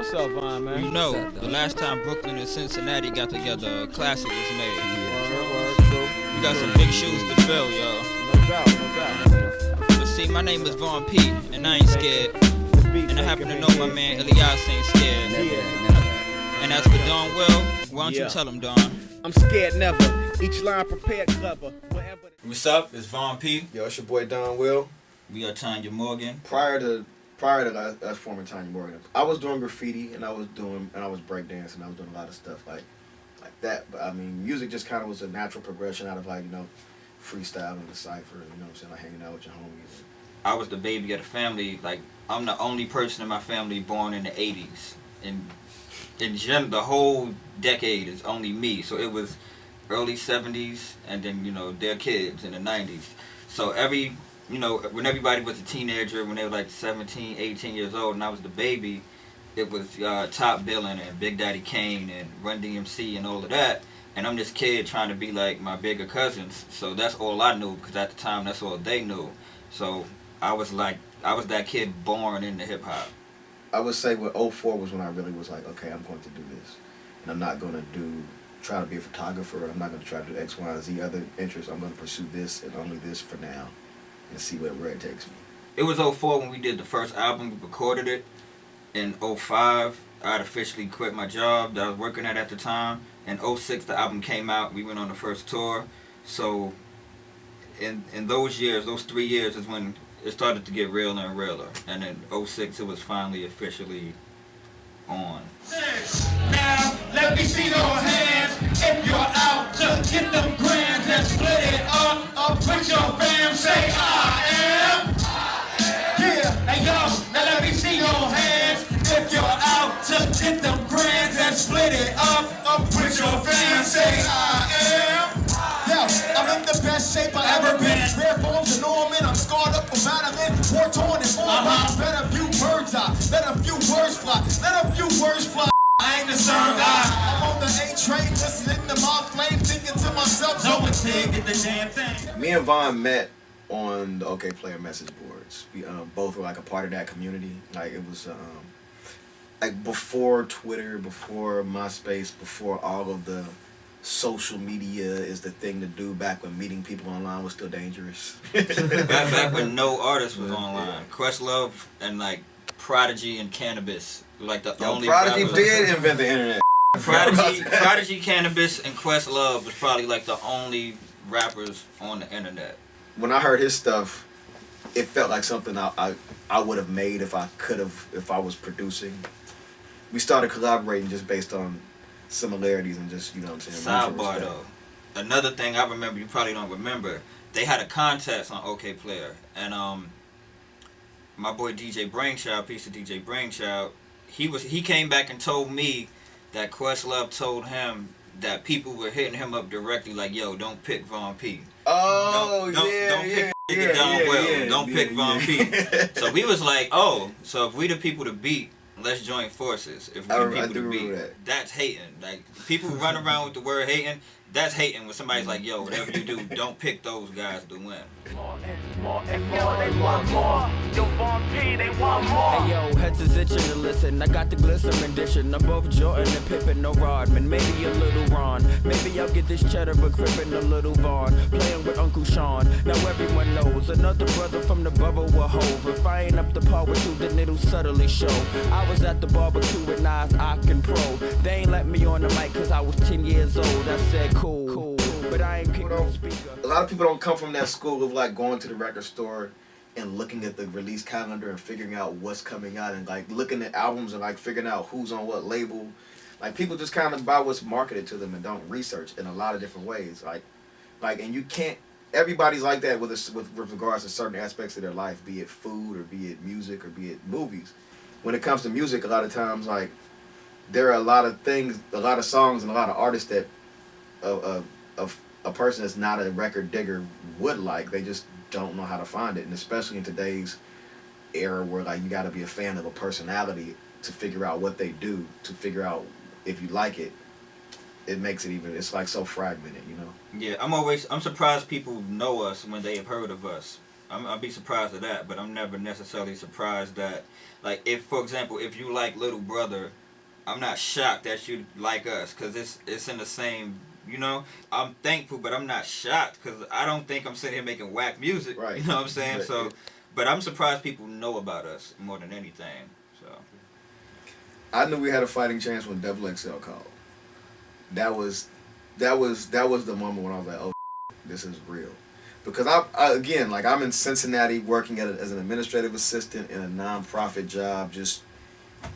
What's up, Vaughn, man? You know, the last time Brooklyn and Cincinnati got together, a classic was made. You got some big shoes to fill, yo. No doubt. But see, my name is Vaughn P, and I ain't scared. And I happen to know my man Elias ain't scared. And as for Don Will, why don't you tell him, Don? I'm scared never. Each line prepared clever. What's up? It's Vaughn P. Yo, it's your boy Don Will. We are Tanya Morgan. Prior to us forming Tanya Morgan, I was doing graffiti and I was breakdancing. I was doing a lot of stuff like that. But I mean, music just kind of was a natural progression out of freestyling, the cipher, like hanging out with your homies. I was the baby of the family. Like, I'm the only person in my family born in the 80s. And in general, the whole decade is only me. So it was early 70s and then, their kids in the 90s. So when everybody was a teenager, when they were like 17, 18 years old, and I was the baby, it was Top Billin' and Big Daddy Kane and Run DMC and all of that. And I'm this kid trying to be like my bigger cousins. So that's all I knew, because at the time, that's all they knew. So I was that kid born into hip hop. I would say with 04 was when I really was like, okay, I'm going to do this. And I'm not going to try to be a photographer. I'm not going to try to do X, Y, and Z other interests. I'm going to pursue this and only this for now and see where it takes me. It was 04 when we did the first album. We recorded it. In 05, I had officially quit my job that I was working at the time. In 06, the album came out. We went on the first tour. So in those years, those 3 years is when it started to get realer and realer. And in 06, it was finally officially on. Now, let me see those hands. If you're out to get them grands and split it up, put your fam, say I am. Yeah, hey yo, now let me see your hands. If you're out to get them grands and split it up, put your fam, say I am. Yo, I'm in the best shape I ever been. Rare forms of Norman, I'm scarred up from battling. War torn and more about. Let a few birds eye, let a few words fly, let a few words fly. I ain't the third eye. I'm on the A train, listening to my flame, thinking to myself, no one take it the damn thing. Me and Vaughn met on the OK Player message boards. We both were like a part of that community. Like it was like before Twitter, before MySpace, before all of the social media is the thing to do, back when meeting people online was still dangerous. back when no artist was online. Questlove and like Prodigy and Cannabis were like the only Prodigy rappers. did invent the internet. Prodigy, Cannabis, and Questlove was probably like the only rappers on the internet. When I heard his stuff, it felt like something I would have made if I was producing. We started collaborating just based on similarities and just, what I'm saying. Sidebar though. Another thing I remember, you probably don't remember, they had a contest on OK Player, and my boy DJ Brainchild, piece of DJ Brainchild, he came back and told me that Questlove told him that people were hitting him up directly like, yo, don't pick Vaughn P. Oh, Don't pick Don Will. Don't pick Vaughn P. So we was like, oh, so if we the people to beat, let's join forces. If we the people to beat, that's hating. Like, people run around with the word hating, that's hating when somebody's like, yo, whatever you do, don't pick those guys to win. More and more, they want more. Yo, Vaughn P, they want more. Hey yo, heads is itching to listen. I got the glisten rendition. I'm both Jordan and Pippen, no Rodman. Maybe a little Ron. Maybe I'll get this cheddar, but crippin' a little Vaughn. Playing with Uncle Sean. Now everyone knows another brother from the borough of Hove. If I ain't up to par with you, then it'll subtly show. I was at the barbecue with Nas, Ock, and Pro. They ain't let me on the mic cause I was 10 years old. I said cool. But I ain't kicked no speaker. A lot of people don't come from that school of like going to the record store and looking at the release calendar and figuring out what's coming out and like looking at albums and like figuring out who's on what label. Like people just kind of buy what's marketed to them and don't research in a lot of different ways. Like and you can't. Everybody's like that with regards to certain aspects of their life, be it food or be it music or be it movies. When it comes to music, a lot of times like there are a lot of things, a lot of songs and a lot of artists that a person that's not a record digger would like. They just don't know how to find it, and especially in today's era where like you got to be a fan of a personality to figure out what they do, to figure out if you like it. It makes it even, it's like so fragmented, Yeah, I'm surprised people know us when they have heard of us. I'll be surprised at that, but I'm never necessarily surprised that, like, if, for example, if you like Little Brother, I'm not shocked that you like us, because it's in the same, you know? I'm thankful, but I'm not shocked, because I don't think I'm sitting here making whack music, Right. you know what I'm saying? Right. So, but I'm surprised people know about us more than anything, so. I knew we had a fighting chance when Double XL called. That was the moment when I was like, oh, this is real. Because I again, like, I'm in Cincinnati working as an administrative assistant in a nonprofit job, just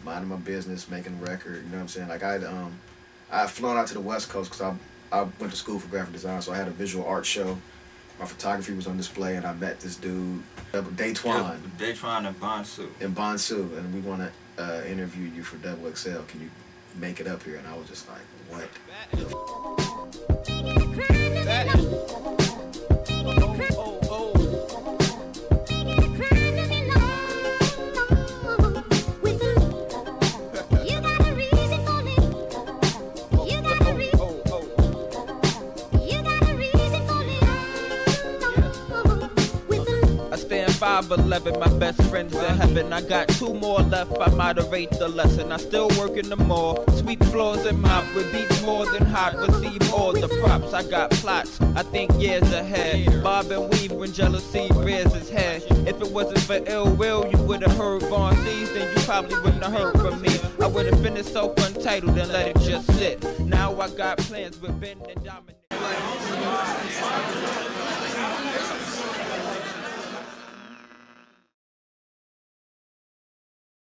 minding my business, making a record. You know what I'm saying? Like, I'd flown out to the West Coast because I went to school for graphic design, so I had a visual art show. My photography was on display, and I met this dude, Daytwan. Daytwan and Bonsu. In Bonsu, and we want to interview you for Double XL. Can you make it up here? And I was just like, what? I stand 5'11", my best friends in heaven. I got 2 more left, I moderate the lesson. I still work in the mall, sweep floors and mop with beats more than hot. Receive all the props, I got plots, I think years ahead. Bob and weave when jealousy rears its head. If it wasn't for ill will, you would've heard Von C's, then you probably wouldn't have heard from me. I would've finished self-untitled and let it just sit. Now I got plans with Ben and Dominic.